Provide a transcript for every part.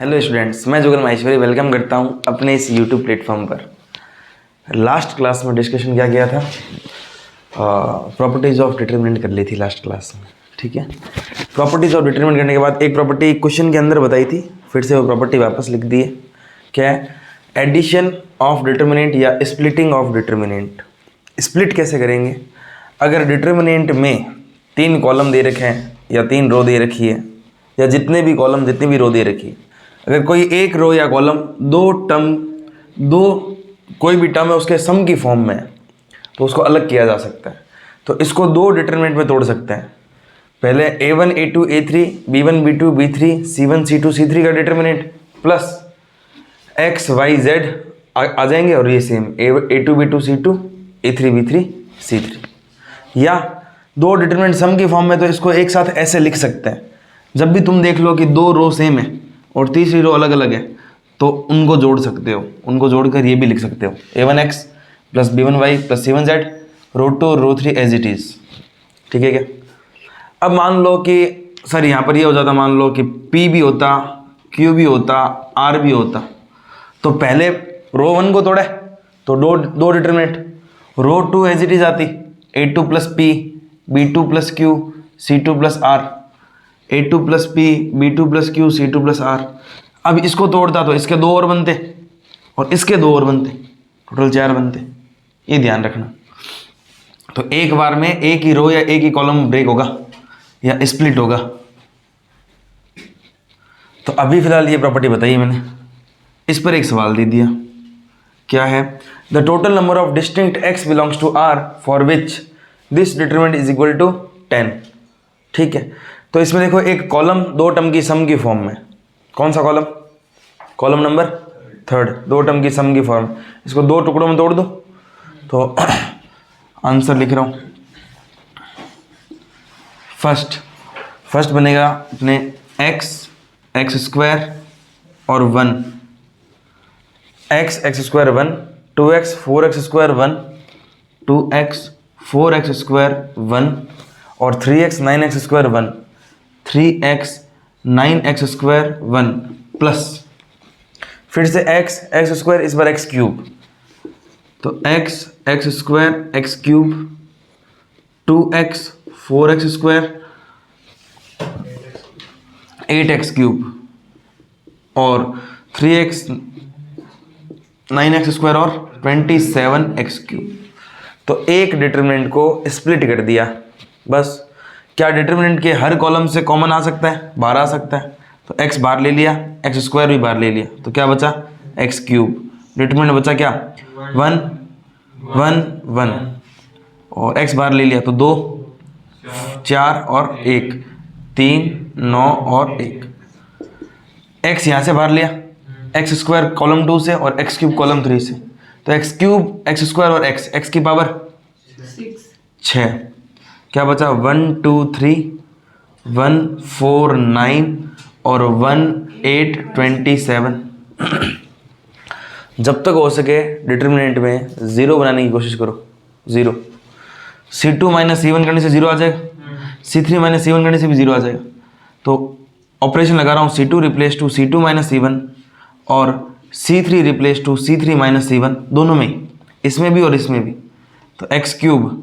Hello students, मैं जुगल Maheshwari welcome करता हूं अपने इस यूट्यूब प्लेटफॉर्म पर। लास्ट क्लास में डिस्कशन क्या किया था, प्रॉपर्टीज़ ऑफ डिटरमिनेंट कर ली थी लास्ट क्लास में। ठीक है, प्रॉपर्टीज़ ऑफ डिटरमिनेंट करने के बाद एक प्रॉपर्टी क्वेश्चन के अंदर बताई थी, फिर से वो प्रॉपर्टी वापस लिख दी है। क्या है? एडिशन ऑफ डिटरमिनेंट या स्प्लिटिंग ऑफ डिटरमिनेंट। स्प्लिट कैसे करेंगे? अगर डिटरमिनेंट में 3 कॉलम दे रखे हैं या 3 रो दे रखी है, या जितने भी कॉलम जितनी भी रो दे रखी है, अगर कोई एक रो या कॉलम कोई भी टर्म है उसके सम की फॉर्म में है, तो उसको अलग किया जा सकता है। तो इसको 2 डिटरमिनेंट में तोड़ सकते हैं। पहले a1 a2 a3 b1 b2 b3 c1 c2 c3 का determinant plus x y z आ जाएंगे, और ये same a2 b2 c2 a3 b3 c3, या 2 डिटरमिनेंट सम की फॉर्म में। तो इसको एक साथ ऐसे लिख सकते हैं, जब भी तुम देख लो कि 2 रो सेम है और तीसरी रो अलग अलग है, तो उनको जोड़ सकते हो। उनको जोड़कर ये भी लिख सकते हो, a1x plus b1y plus c1z row 2 row 3 as it is. ठीक है क्या? अब मान लो कि सर यहाँ पर ये हो जाता, मान लो कि p भी होता, q भी होता, r भी होता, तो पहले रो 1 को तोड़े तो दो determinant, row 2 as it is आती, a2 plus p b2 plus q c2 plus r, a2 plus p b2 plus q c2 plus r। अब इसको तोड़ता तो इसके 2 और बनते और इसके 2 और बनते, टोटल 4 बनते। ये ध्यान रखना। तो एक बार में एक ही रो या एक ही कॉलम ब्रेक होगा या स्प्लिट होगा। तो अभी फिलहाल ये प्रॉपर्टी बताई मैंने, इस पर एक सवाल दे दिया। क्या है? The total number of distinct x belongs to r for which this determinant is equal to 10। ठीक है, तो इसमें देखो एक कॉलम 2 टर्म की सम की फॉर्म में। कौन सा कॉलम? कॉलम नंबर 3, 2 टर्म की सम की फॉर्म। इसको 2 टुकड़ों में तोड़ दो तो आंसर लिख रहा हूं। फर्स्ट बनेगा अपने x स्क्वायर और 1, x square 1, 2x 4x square 1, 2x 4x square 1 और 3x 9x square 1, 3x 9x square 1 plus फिर से x स्क्वायर, इस बार x क्यूब, तो x square x cube, 2x 4x square 8x cube और 3x 9x square और 27x cube. तो एक determinant को स्प्लिट कर दिया बस। क्या डिटरमिनेंट के हर कॉलम से कॉमन आ सकता है? बाहर आ सकता है, तो x बाहर ले लिया, x स्क्वायर भी बाहर ले लिया, तो क्या बचा? x cube. डिटरमिनेंट बचा क्या? 1 1 1 और x बाहर ले लिया, तो 2 4 और 1 3 9 और 1। x यहाँ से बाहर लिया, x स्क्वायर कॉलम 2 से और x क्यूब कॉलम 3 से, तो x क्यूब x स्क्वायर और x की पावर 6। क्या बचा? 1 2 3 1 4 9 और 1 8 27। जब तक हो सके डिटरमिनेंट में 0 बनाने की कोशिश करो। 0 c2 माइनस c1 करने से 0 आ जाएगा, c3 माइनस c1 करने से भी 0 आ जाएगा। तो ऑपरेशन लगा रहा हूँ, c2 replace to c2 minus c1 और c3 replace to c3 minus c1, दोनों में, इसमें भी और इसमें भी। तो x क्यूब,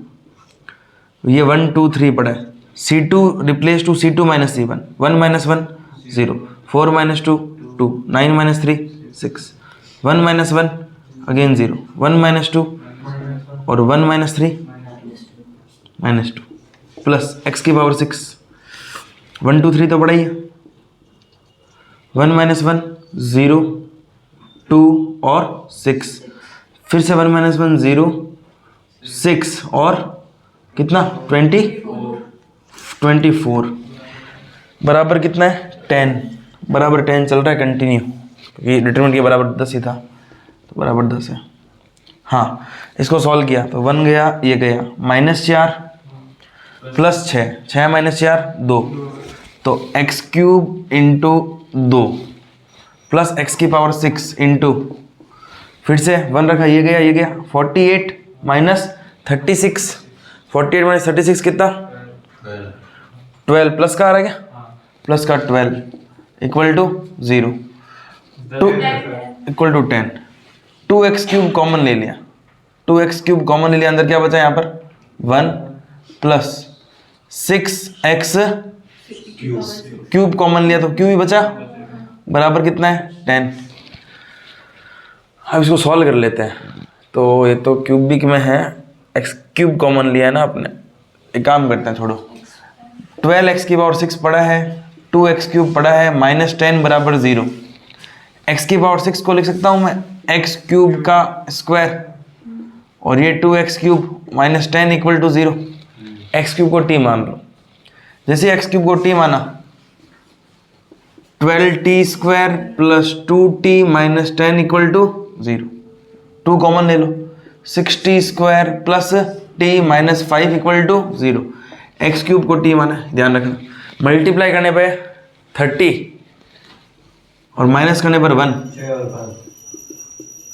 ये 1 2 3 पड़ा है, c2 replace to c2 minus c1, 1 minus 1 0, 4 minus 2 2, 9 minus 3 6, 1 minus 1 again 0, 1 minus 2 और 1 माइनस 3 माइनस 2 प्लस x की पावर 6। 1 2 3 तो पड़ा ही है, 1 माइनस 1 0 2 और 6, फिर से 1 माइनस 1 0 6 और कितना? 24 बराबर कितना है? 10, बराबर 10 चल रहा है कंटिन्यू, क्योंकि डिटरमिनेंट के बराबर 10 ही था, तो बराबर 10 है। हाँ, इसको सॉल्व किया तो 1 गया, ये गया, -4 प्लस 6 माइनस 4 2, तो x cube into 2 plus x की पावर 6 इंटू, फिर से 1 रखा, ये गया 48 माइनस 36, 48 माइनस 36 कितना? 12 प्लस का आ रहा है क्या? प्लस का 12 equal to 0। 2 equal to 10, 2x cube common ले लिया, 2x क्यूब कॉमन ले लिया, अंदर क्या बचा यहाँ पर 1 प्लस 6x क्यूब कॉमन लिया तो क्यूब ही बचा, बराबर कितना है 10। अब इसको सॉल्व कर लेते हैं। तो ये तो क्यूबिक में है, x क्यूब कॉमन लिया है ना आपने, एक काम करते हैं छोड़ो, 12x की पावर 6 पड़ा है, 2x क्यूब पड़ा है, -10 बराबर 0। x की पावर 6 को लिख सकता हूँ मैं x क्यूब का स्क्वायर, और ये 2x cube -10 equal to 0। x cube को t मान लो, जैसे x क्यूब को t माना 12t square plus 2t minus 10 equal to 0, 2 common ले लो, 6t square plus t minus 5 equal to 0। X cube को t माना, ध्यान रखना, मल्टीप्लाई करने पे 30 और माइनस करने पर 1,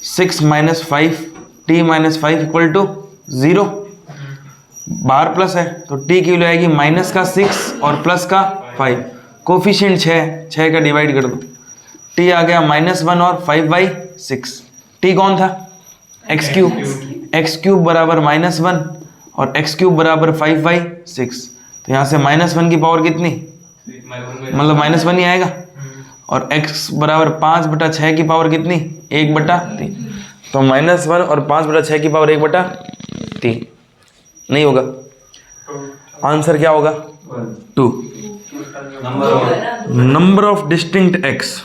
6 minus 5 t minus 5 equal to 0। बाहर प्लस है तो t की वैल्यू आएगी माइनस का 6 और प्लस का 5, कोफिशिएंट 6 का डिवाइड कर दो, t आ गया -1 और 5/6। t कौन था x क्यूब बराबर -1 और x क्यूब बराबर 5/6, तो यहाँ से -1 की पावर कितनी, मतलब -1 ही आएगा, और x बराबर 5/6 की पावर कितनी 1/3, तो -1 और 5/6 की पावर 1/3 नहीं होगा, आंसर क्या होगा 2। नंबर ऑफ डिस्टिंक्ट x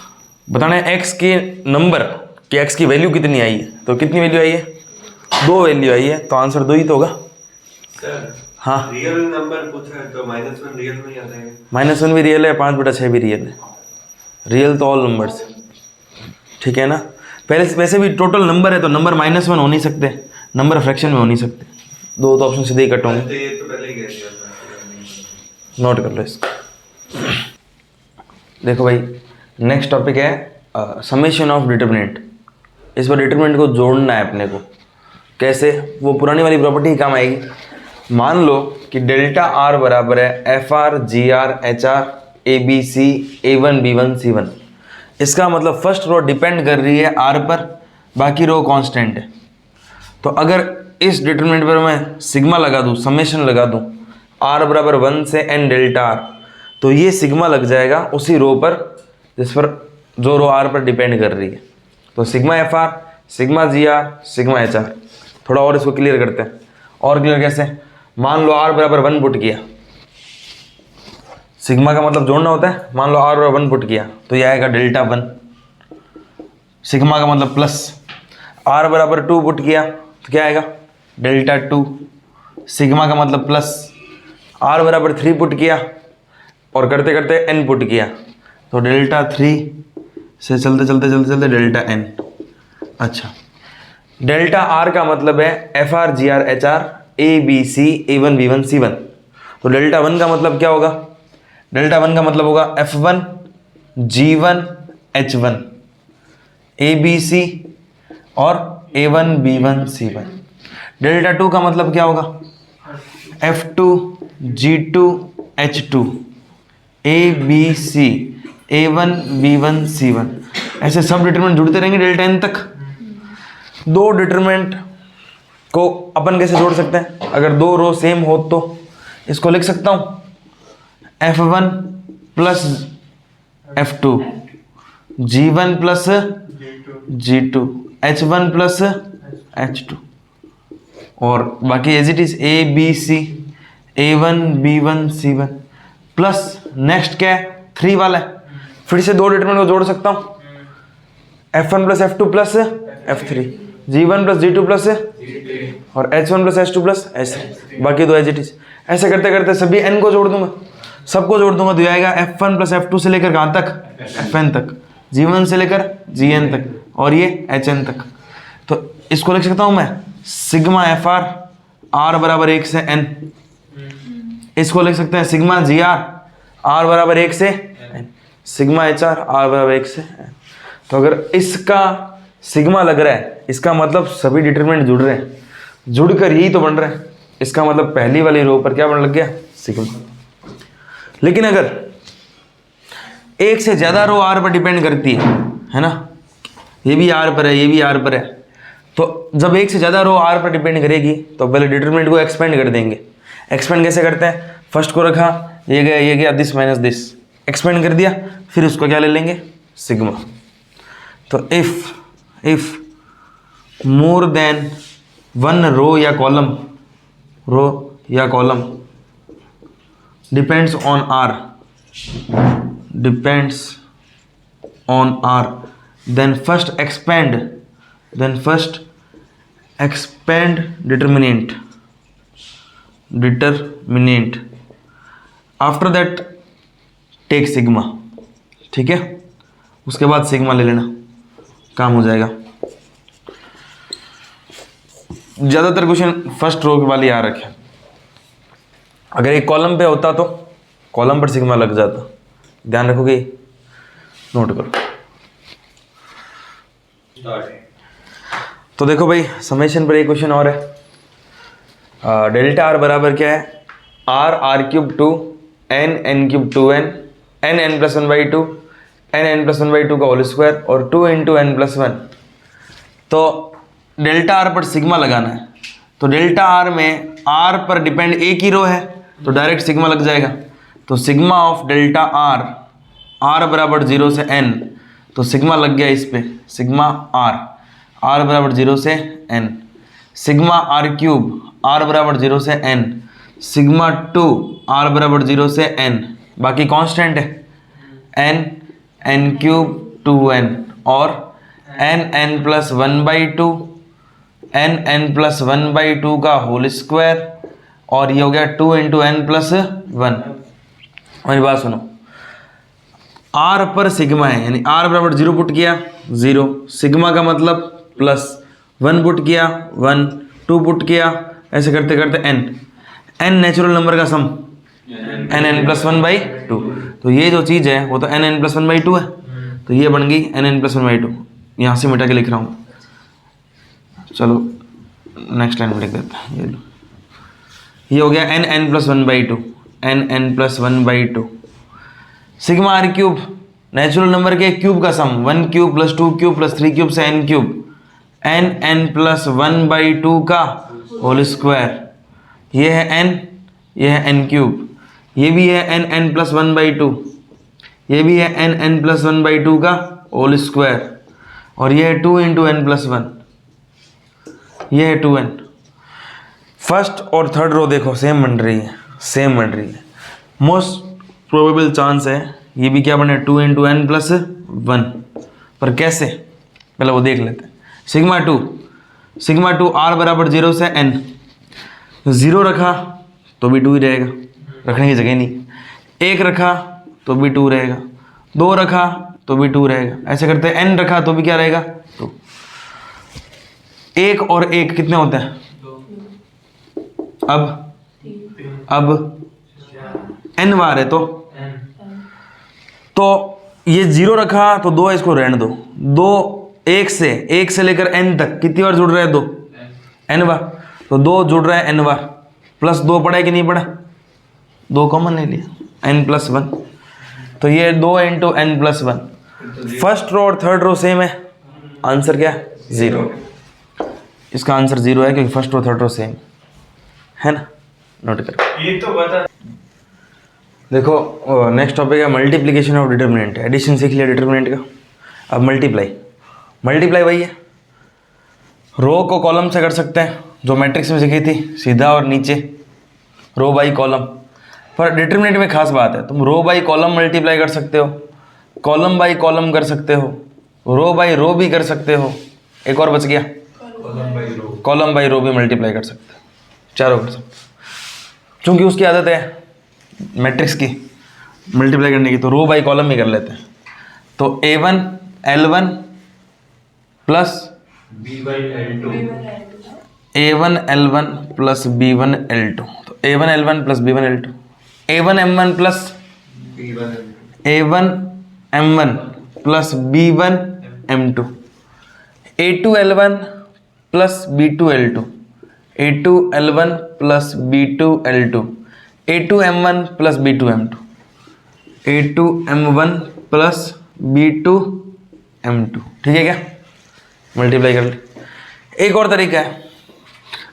बताना है, x के नंबर कि x की वैल्यू कितनी आई है, तो कितनी वैल्यू आई है 2 वैल्यू आई है, तो आंसर 2 ही तो होगा। सर हाँ रियल नंबर पूछा है तो -1 रियल में आता है, -1 भी रियल है, 5/6 भी रियल है, रियल तो ऑल नंबर्स, ठीक है ना। पहले से वैसे भी टोटल नंबर है तो नंबर -1 हो नहीं सकते, नंबर फ्रैक्शन में हो नहीं सकते, 2 तो ऑप्शन सीधे ही कट होंगे, तो ये तो पहले ही कह दिया था। नोट कर लो इसको। देखो भाई नेक्स्ट टॉपिक है समेशन ऑफ डिटरमिनेंट। इस पर डिटरमिनेंट को जोड़ना है अपने को, कैसे, वो पुरानी वाली प्रॉपर्टी ही काम आएगी। मान लो कि डेल्टा आर बराबर है FR GR HR ABC A1 B1 C1, इसका मतलब फर्स्ट रो डिपेंड कर रही है R पर, बाकी रो कांस्टेंट है। तो अगर इस डिटरमिनेंट पर मैं सिग्मा लगा दूँ, समेशन लगा दूँ, R बराबर 1 से n डेल्टा R, तो ये सिग्मा लग जाएगा उसी रो पर जिस पर जो रो R पर डिपेंड कर रही है। तो sigma FR, sigma GR, sigma HR। थोड़ा और इसको क्लियर करते हैं, और क्लियर कैसे, मान लो R बराबर 1 पुट किया, सिग्मा का मतलब जोड़ना होता है, मान लो R बराबर 1 पुट किया तो ये आएगा डेल्टा 1, सिग्मा का मतलब प्लस, R बराबर 2 पुट किया तो क्या आएगा डेल्टा 2, सिग्मा का मतलब प्लस, R बराबर 3 पुट किया और करते करते n पुट किया तो डेल्टा 3 से चलते चलते डेल्टा n। अच्छा, डेल्टा R का मतलब है FR GR HR ABC A1 B1 C1, तो डेल्टा 1 का मतलब क्या होगा, डेल्टा 1 का मतलब होगा F1 G1 H1 ABC और A1 B1 C1। डेल्टा 2 का मतलब क्या होगा F2 G2 H2 ABC A1 B1 C1। ऐसे सब डिटरमिनेंट जुड़ते रहेंगे डेल्टा n तक। दो डिटरमिनेंट को अपन कैसे जोड़ सकते हैं, अगर दो रो सेम हो तो इसको लिख सकता हूँ F1 plus F2 G1 plus G2 H1 plus H2, और बाकी as it is ABC A1 B1 C1 plus next क्या है 3 वाला है, फिर से दो डिटरमिनेंट को जोड़ सकता हूँ F1 plus F2 plus F3, G1 plus G2 plus और H1 plus H2 plus H3, बाकी दो एज इट इज। ऐसे करते करते सभी n को जोड़ दूंगा, सबको जोड़ दूंगा तो ये आएगा F1 प्लस F2 से लेकर कहाँ तक Fn तक, G1 से लेकर Gn तक और ये Hn तक। तो इसको लिख सकता हूँ मैं सिग्मा FR R बराबर 1 से n, इसको लिख सकते हैं सिग्मा GR R बराबर 1 से n, सिग्मा HR R बराबर 1 से n। तो अगर इसका सिग्मा लग रहा है इसका मतलब सभी डिटरमिनेंट जुड़ रहे हैं, जुड़कर यही तो बन रहे हैं, इसका मतलब पहली वाली रो पर क्या बन लग गया सिग्मा। लेकिन अगर एक से ज्यादा रो R पर डिपेंड करती है ना, ये भी आर पर है, ये भी आर पर है। तो जब एक से ज़्यादा रो आर पर डिपेंड करेगी तो पहले डिटरमिनेंट को एक्सपेंड कर देंगे। एक्सपेंड कैसे करते हैं, फर्स्ट को रखा, ये गया दिस माइनस दिस, एक्सपेंड कर दिया, फिर उसको क्या ले लेंगे, सिग्मा। तो if more than one row या column depends on r then first expand determinant after that take sigma। ठीक है, उसके बाद सिग्मा ले लेना, काम हो जाएगा। ज़्यादातर क्वेश्चन फर्स्ट रो वाली आ रखे, अगर एक कॉलम पे होता तो कॉलम पर सिग्मा लग जाता, ध्यान रखोगे, नोट करो। तो देखो भाई, समेशन पर एक क्वेश्चन और है। डेल्टा आर बराबर क्या है, r cube to n cube to n plus one by two n plus one by two का होल स्क्वायर और 2 इंटू एन प्लस वन। तो डेल्टा आर पर सिग्मा लगाना है, तो डेल्टा आर में आर पर डिपेंड एक ही रो है तो डायरेक्ट सिग्मा लग जाएगा। तो सिग्मा ऑफ डेल्टा आर बराबर 0 से n, तो सिग्मा लग गया इस पे, सिग्मा आर बराबर 0 से n, sigma r cube r बराबर 0 से n, सिग्मा 2 आर बराबर 0 से n, बाकी कांस्टेंट है n क्यूब 2n और n प्लस 1/2 n प्लस 1/2 का होल स्क्वायर और ये हो गया 2 इंटू एन प्लस 1। मेरी बात सुनो, आर पर सिग्मा है, यानी आर बराबर 0 पुट किया 0, सिग्मा का मतलब प्लस 1 पुट किया 1, 2 पुट किया, ऐसे करते करते n नेचुरल नंबर का सम n प्लस 1/2। तो ये जो चीज़ है वो तो n प्लस 1/2 है, तो ये बन गई n प्लस 1/2। यहाँ से मिटा के लिख रहा हूँ, चलो नेक्स्ट लाइन में लिख देते हैं। ये हो गया n plus 1/2, n plus 1/2। Sigma r cube natural number के क्यूब का sum, 1 cube plus 2 cube plus 3 cube से n क्यूब, n प्लस 1/2 का होल स्क्वायर। ये है n, ये है n क्यूब, ये भी है n प्लस 1/2, ये भी है n प्लस 1/2 का होल स्क्वायर और ये है 2 इंटू एन प्लस 1, ये है 2n। फर्स्ट और थर्ड रो देखो सेम बन रही है, मोस्ट प्रोबेबल चांस है ये भी क्या बने 2 इंटू एन प्लस 1, पर कैसे पहले वो देख लेते हैं। सिग्मा टू आर बराबर 0 से n, 0 रखा तो भी 2 ही रहेगा, रखने की जगह नहीं, 1 रखा तो भी 2 रहेगा, 2 रखा तो भी 2 रहेगा, ऐसे करते n रखा तो भी क्या रहेगा 2। 1 और 1 कितने होते हैं, अब n बार है तो ये 0 रखा तो 2 है, इसको रहने दो, 2 1 से लेकर n तक कितनी बार जुड़ रहा है 2 n बार, तो 2 जुड़ रहा है n बार, प्लस 2 पड़ा है कि नहीं पड़ा, 2 कॉमन ले लिया n प्लस 1, तो ये 2 into n plus 1। First row और थर्ड रो सेम है, आंसर क्या है 0, इसका आंसर 0 है क्योंकि first row third row same है ना, नोट कर। ये तो बता, देखो नेक्स्ट टॉपिक है मल्टीप्लिकेशन ऑफ डिटर्मिनेंट। एडिशन सीख लिया डिटर्मिनेंट का, अब मल्टीप्लाई वही है, रो को कॉलम से कर सकते हैं जो मैट्रिक्स में सीखी थी, सीधा और नीचे रो बाई कॉलम। पर डिटर्मिनेंट में खास बात है, तुम रो बाई कॉलम मल्टीप्लाई कर सकते हो, कॉलम बाई कॉलम कर सकते हो, रो बाई रो भी कर सकते हो, एक और बच गया कॉलम बाई रो भी मल्टीप्लाई कर सकते हो, चारों कर सकते हो। चूँकि उसकी आदत है मैट्रिक्स की मल्टीप्लाई करने की, तो रो बाई कॉलम ही कर लेते हैं। तो a1 l1 plus a1 l1 plus b1 l2, तो a1 l1 plus b1 l2, a1 m1 plus a1 m1 plus b1 m2, a2 l1 plus b2 l2, a2 l1 plus b2 l2, a2 m1 plus b2 m2, a2 m1 plus b2 m2। ठीक है क्या, multiply कर ले। एक और तरीका है,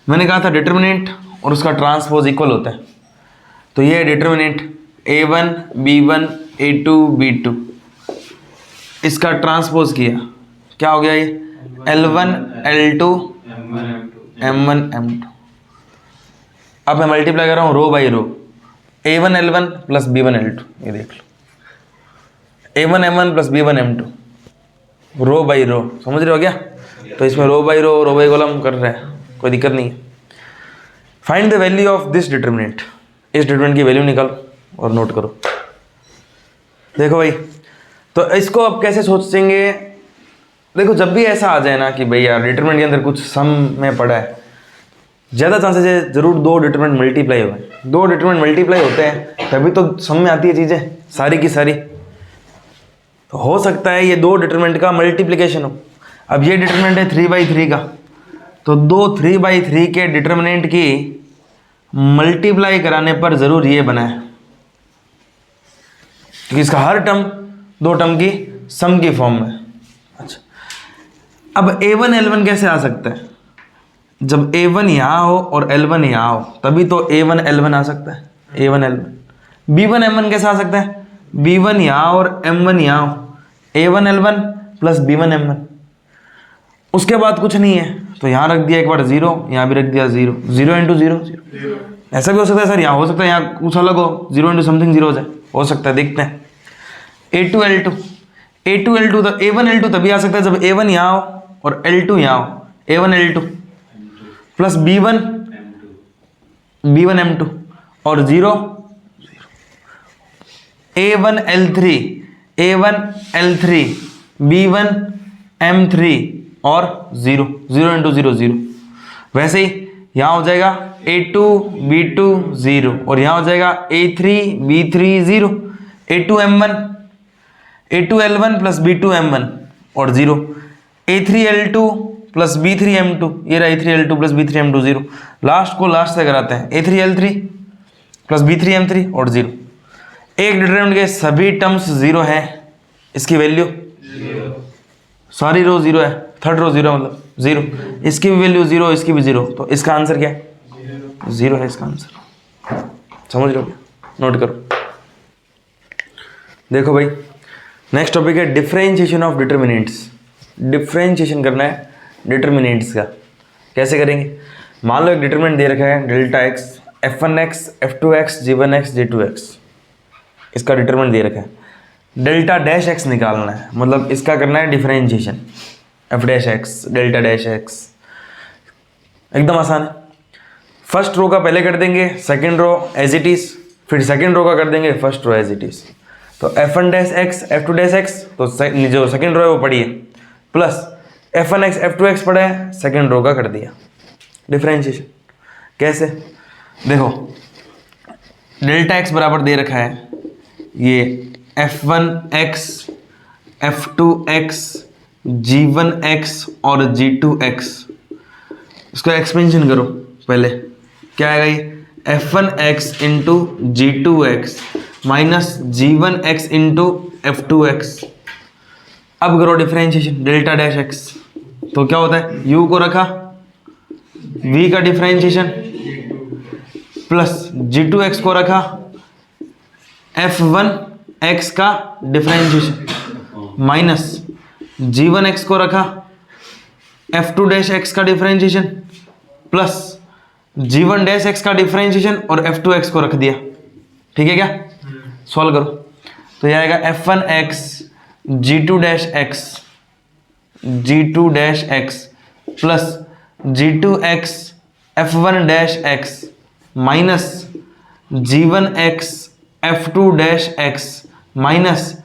मैंने कहा था डिटर्मिनेंट और उसका ट्रांसपोज इक्वल होता है, तो ये है determinant a1 b1 a2 b2, इसका ट्रांसपोज किया, क्या हो गया ये L1 L2 M1 M2। अब मैं मल्टीप्लाई कर रहा हूँ रो by rho, a1 L1 plus b1 L2, ये देख लो a1 M1 plus b1 M2, row by rho, समझ रहे हो क्या? तो इसमें रो बाई कॉलम कर रहे हैं, कोई दिक्कत नहीं है। Find the value of this determinant, इस डिटर्मिनेंट की वैल्यू निकालो और नोट करो। देखो भाई, तो इसको अब कैसे सोचेंगे? देखो जब भी ऐसा आ जाए ना कि भाई यार डिटरमिनेंट के अंदर कुछ सम में पड़ा है, ज़्यादा चांसेस है जरूर दो डिटरमिनेंट मल्टीप्लाई हुए। दो डिटरमिनेंट मल्टीप्लाई होते हैं तभी तो सम में आती है चीज़ें सारी की सारी। तो हो सकता है ये दो डिटरमिनेंट का मल्टीप्लिकेशन हो। अब ये डिटरमिनेंट है 3/3 का, तो दो 3/3 के डिटरमिनेंट की मल्टीप्लाई कराने पर ज़रूर ये बना है, क्योंकि इसका हर टर्म दो टर्म की सम की फॉर्म में। अच्छा, अब a1 L1 कैसे आ सकता है? जब a1 यहाँ हो और L1 यहाँ हो तभी तो a1 L1 आ सकता है, a1 L1। b1 M1 कैसे आ सकता है? b1 यहाँ और M1 यहाँ हो, a1 L1 plus b1 M1। उसके बाद कुछ नहीं है तो यहाँ रख दिया एक बार 0, यहाँ भी रख दिया 0, 0 इंटू 0 0। ऐसा भी हो सकता है सर, यहाँ हो सकता है यहाँ कुछ अलग हो, 0 इंटू समथिंग 0 हो जाए, हो सकता है, देखते हैं। a2 L2 तो a1 L2 तभी आ सकता है जब a1 यहाँ हो और L2 यहाँ हो, a1 L2 plus b1 M2 और 0 a1 L3 b1 M3 और 0 इंटू 0 0। वैसे ही यहाँ हो जाएगा a2 b2 0 और यहाँ हो जाएगा a3 b3 0, a2 L1 plus b2 M1 और 0, a3 L2 plus b3 M2, ये रहा a3 L2 plus b3 M2 0। Last को लास्ट से कराते हैं, a3 L3 plus b3 M3 और 0। एक डिटरमिनेंट के सभी टर्म्स 0 हैं, इसकी वैल्यू सारी रो 0 है, थर्ड रो 0 मतलब 0, इसकी भी वैल्यू 0, इसकी भी 0, तो इसका आंसर क्या है? 0 है इसका आंसर। समझ लो क्या? नोट करो। देखो भाई, नेक्स्ट टॉपिक है डिफरेंशिएशन ऑफ डिटर्मिनेंट्स। डिफरेंशिएशन करना है डिटर्मिनेंट्स का, कैसे करेंगे? मान लो एक डिटर्मिनेंट दे रखा है delta x, f1x, f2x, g1x, g2x, इसका डिटर्मिनेंट दे रखा है। डेल्टा डैश x निकालना है, मतलब इसका करना है differentiation, f dash x, delta dash x, एकदम आसान है। फर्स्ट रो का पहले कर देंगे, second row as it is, फिर सेकंड रो का कर देंगे first row as it is. तो f1 dash x, f2 dash x, तो जो सेकंड रो है वो पड़ी है, प्लस f1x, f2x पड़ा है, सेकंड रो का कर दिया डिफरेंशिएशन। कैसे? देखो डेल्टा x बराबर दे रखा है ये f1x, f2x, g1x और g2x, इसको एक्सपेंशन करो पहले, क्या आएगा ये f1x into g2x minus g1x into f2x। अब करो डिफरेंशिएशन डेल्टा डैश x, तो क्या होता है? u को रखा, v का डिफरेंशिएशन प्लस g2x को रखा, f1x का डिफरेंशिएशन माइनस g1x को रखा, f2 डैश x का differentiation plus g1 dash x का डिफरेंशिएशन और f2x को रख दिया। ठीक है क्या? सॉल्व करो तो ये आएगा f1x g2 dash x plus g2x f1 dash x minus g1x f2 dash x minus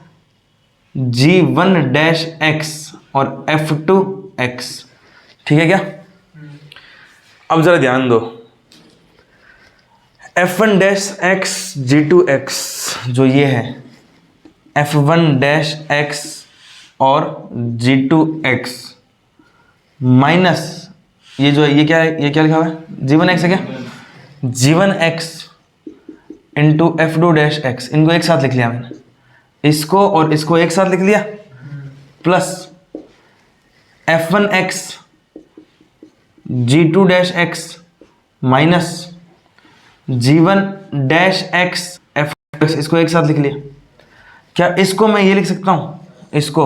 g1 dash x और f2x। ठीक है क्या? अब जरा ध्यान दो, f1 डैश x g2x जो ये है, f1 डैश x और g2x माइनस ये जो है ये क्या है? ये क्या लिखा हुआ है? g1x है क्या? g1x into f2 dash x, इनको एक साथ लिख लिया मैंने, इसको और इसको एक साथ लिख लिया, plus f1x g2 dash x minus g1 dash x f2x, इसको एक साथ लिख लिया। क्या इसको मैं ये लिख सकता हूं, इसको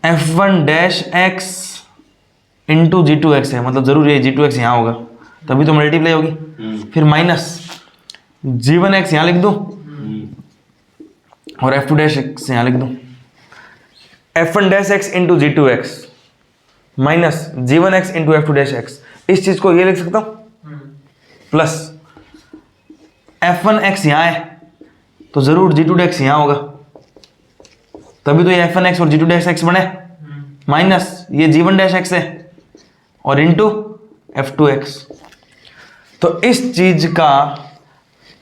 f1 dash x into g2x है, मतलब जरूरी है g2x यहां होगा तभी तो मल्टीप्लाई होगी। फिर माइनस g1x यहां लिख दूं और f2 डैश x यहां लिख दूं। f1 dash x into g2x minus g1x into f2 dash x, इस चीज को ये लिख सकता हूं प्लस f1x यहां है तो जरूर g2 डैश यहां होगा तभी तो ये f1x और g2 डैश x बने, माइनस ये g1 डैश x है और इंटू f2x। तो इस चीज का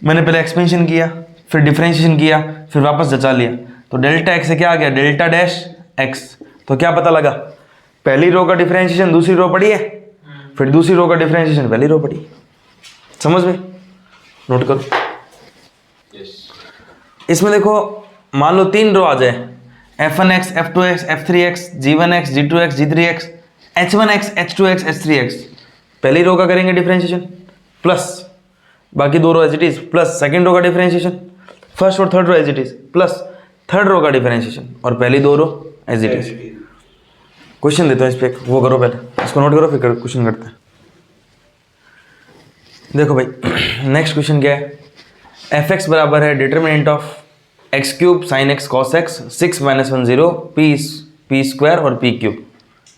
मैंने पहले एक्सपेंशन किया, फिर डिफरेंशिएशन किया, फिर वापस जचा लिया, तो डेल्टा x से क्या आ गया, डेल्टा डैश x। तो क्या पता लगा, पहली रो का डिफरेंशिएशन दूसरी रो पड़ी है, फिर दूसरी रो का डिफरेंशिएशन पहली रो पड़ी है। समझ में, नोट करो। इसमें देखो मान लो 3 रो आ जाए, f1x f2x f3x g1x g2x g3x h1x h2x h3x, पहली रो का करेंगे डिफरेंशिएशन प्लस बाकी 2 row as it is, plus second row का डिफरेंशिएशन, फर्स्ट और third row as it is, plus third row का डिफरेंशिएशन और पहली 2 row as it is. Question देता हूँ इस पे, वो करो पहले, इसको नोट करो फिर क्वेश्चन करते हैं। देखो भाई नेक्स्ट क्वेश्चन क्या है, f(x) बराबर है determinant of x cube sign x cos x 6 - 1 0 p square और p क्यूब,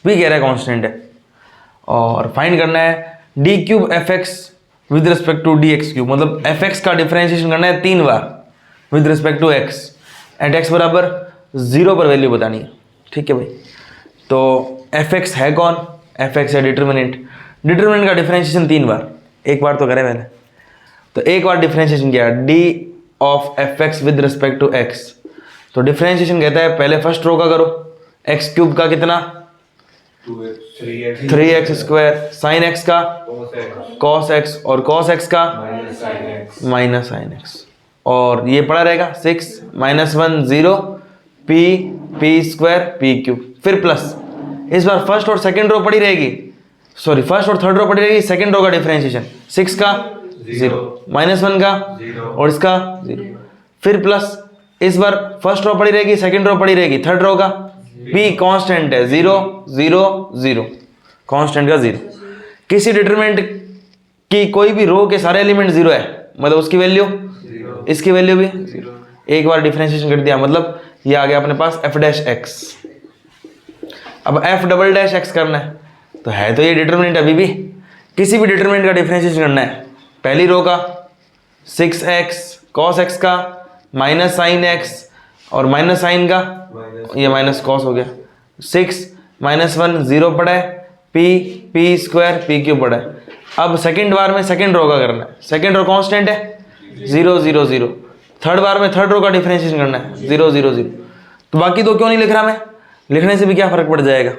p कह रहा है कांस्टेंट है, और फाइंड करना है d cube f(x) with respect to dx cube, मतलब f(x) का डिफरेंशिएशन करना है 3 बार with respect to x at x बराबर 0 पर वैल्यू बतानी है। ठीक है भाई, तो f(x) है कौन, f(x) है डिटर्मिनेंट, डिटर्मिनेंट का डिफरेंशिएशन 3 बार, एक बार तो करें मैंने, तो एक बार डिफरेंशिएशन किया d of f(x) with respect to x, तो डिफरेंशिएशन कहता है पहले फर्स्ट रो का करो, x क्यूब का कितना 3x स्क्वायर, साइन x का cos x और cos x का माइनस साइन x, और ये पड़ा रहेगा 6 - 1 0 p स्क्वायर p क्यूब, फिर प्लस इस बार फर्स्ट और सेकंड रो पड़ी रहेगी, सॉरी फर्स्ट और थर्ड रो पड़ी रहेगी, सेकंड रो का डिफरेंशिएशन 6 का 0 -1 का और इसका 0, फिर प्लस इस बार फर्स्ट रो पड़ी रहेगी, सेकंड रो पड़ी रहेगी, थर्ड रो का p कांस्टेंट है 0 0 0, कांस्टेंट का 0, किसी डिटरमिनेंट की कोई भी रो के सारे एलिमेंट 0 है, मतलब उसकी वैल्यू इसकी वैल्यू भी 0, एक बार डिफरेंशिएशन कर दिया, मतलब ये आ गया अपने पास f डैश x। अब f डबल डैश x करना है, तो है तो ये डिटरमिनेंट अभी भी, किसी भी डिटरमिनेंट का डिफरेंशिएशन करना है, पहली रो का 6x cos x का माइनस साइन x और माइनस साइन का ये माइनस कॉस हो गया, 6 - 1 0 पड़ा है, p स्क्वायर p क्यूब पड़ा है। अब सेकंड बार में सेकंड रो का करना है, सेकंड रो कांस्टेंट है 0 0 0, थर्ड बार में थर्ड रो का डिफरेंशिएशन करना है 0 0 0, तो बाकी दो क्यों नहीं लिख रहा मैं, लिखने से भी क्या फर्क पड़ जाएगा,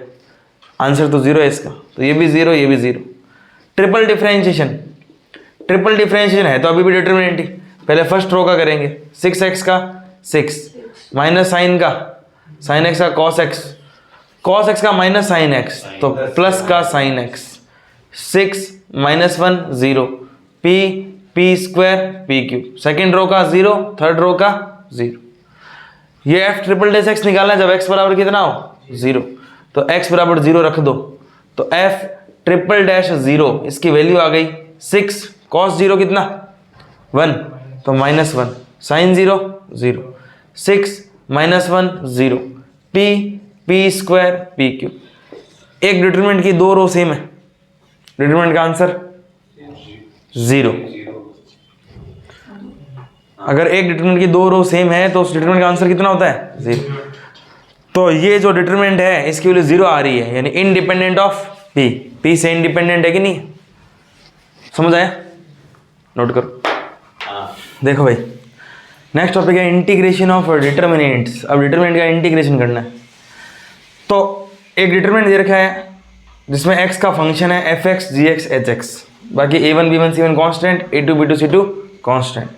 आंसर तो 0 है इसका, तो ये भी 0 ये भी 0। ट्रिपल डिफरेंशिएशन, ट्रिपल डिफरेंशिएशन है तो अभी भी डिटरमिनेंट ही, पहले फर्स्ट रो का करेंगे 6x का 6 माइनस साइन का साइन x का cos x का माइनस साइन x, तो प्लस का sine x, 6 - 1 0 p square p cube, second row का 0 थर्ड रो का 0। ये f ट्रिपल डैश x निकालना है जब x बराबर कितना हो 0, तो x बराबर 0 रख दो, तो f ट्रिपल डैश 0 इसकी वैल्यू आ गई 6 cos 0 कितना 1, तो -1 sine 0 0, 6 - 1 0 p square p cube. एक डिटरमिनेंट की 2 रो सेम है, डिटरमिनेंट का आंसर 0। अगर एक डिटरमिनेंट की 2 रो सेम है तो उस डिटरमिनेंट का आंसर कितना होता है 0। तो ये जो डिटरमिनेंट है इसकी वैल्यू 0 आ रही है, यानी इंडिपेंडेंट ऑफ p से इंडिपेंडेंट है कि नहीं, समझ आया, नोट करो। देखो भाई नेक्स्ट टॉपिक है इंटीग्रेशन ऑफ डिटरमिनेंट्स। अब डिटरमिनेंट का इंटीग्रेशन करना है, तो एक डिटरमिनेंट दे रखा है जिसमें x का फंक्शन है f(x) g(x) h(x), बाकी a1 b1 c1 constant, a2 b2 c2 constant.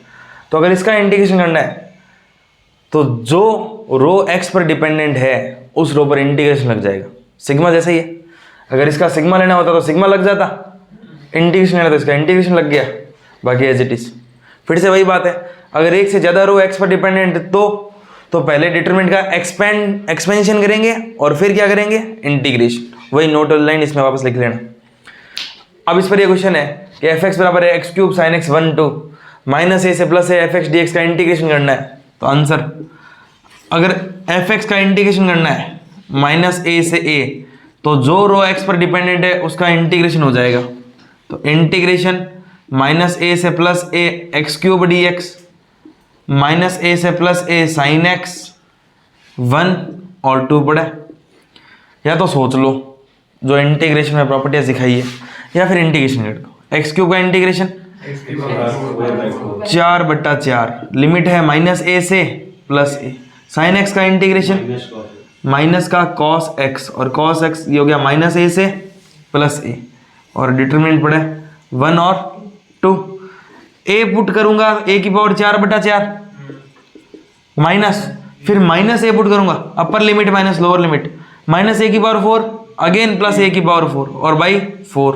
तो अगर इसका इंटीग्रेशन करना है तो जो रो x पर डिपेंडेंट है उस रो पर इंटीग्रेशन लग जाएगा। सिग्मा जैसा ही है, अगर इसका सिग्मा लेना होता तो सिग्मा लग जाता, इंटीग्रेशन लेना तो इसका इंटीग्रेशन लग गया, बाकी एज इट इज। फिर से वही बात है, अगर एक से ज़्यादा रो एक्स पर डिपेंडेंट तो पहले डिटरमिनेंट का एक्सपेंशन करेंगे और फिर क्या करेंगे, इंटीग्रेशन। वही नोट वाली लाइन इसमें वापस लिख लेना। अब इस पर ये क्वेश्चन है कि एफ एक्स बराबर है X cube sine X 1 2 minus A से प्लस है एफ एक्स डी एक्स का इंटीग्रेशन करना है। तो आंसर, अगर एफ एक्स का इंटीग्रेशन करना है माइनस ए से ए, तो जो रो एक्स पर डिपेंडेंट है उसका इंटीग्रेशन हो जाएगा। तो इंटीग्रेशन माइनस ए से plus A X cube D X minus A से प्लस ए साइन एक्स 1 और 2 पड़ा है। या तो सोच लो जो इंटीग्रेशन में प्रॉपर्टीज दिखाई है, या फिर इंटीग्रेशन कर दो। एक्स क्यूब का इंटीग्रेशन 4/4, लिमिट है माइनस ए से प्लस ए। साइन एक्स का इंटीग्रेशन माइनस का कॉस एक्स, और कॉस एक्स ये हो गया माइनस ए से प्लस ए, और डिटरमिनेंट पड़ा है 1 और 2। ए पुट करूंगा ए की पावर 4/4 माइनस, फिर माइनस ए पुट करूंगा, upper limit minus lower limit, minus A की पावर 4 अगेन प्लस ए की पावर 4 और बाई 4।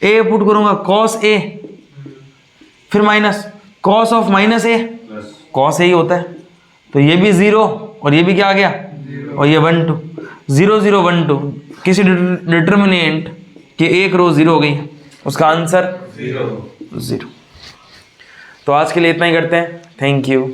ए पुट करूंगा कॉस ए, फिर minus cos of minus A, cos A ही होता है, तो ये भी 0 और ये भी क्या आ गया, और ये 1 2 0 0 1 2। किसी डिटर्मिनेंट की एक रो 0 हो गई, उसका आंसर 0। तो आज के लिए इतना ही करते हैं। Thank you.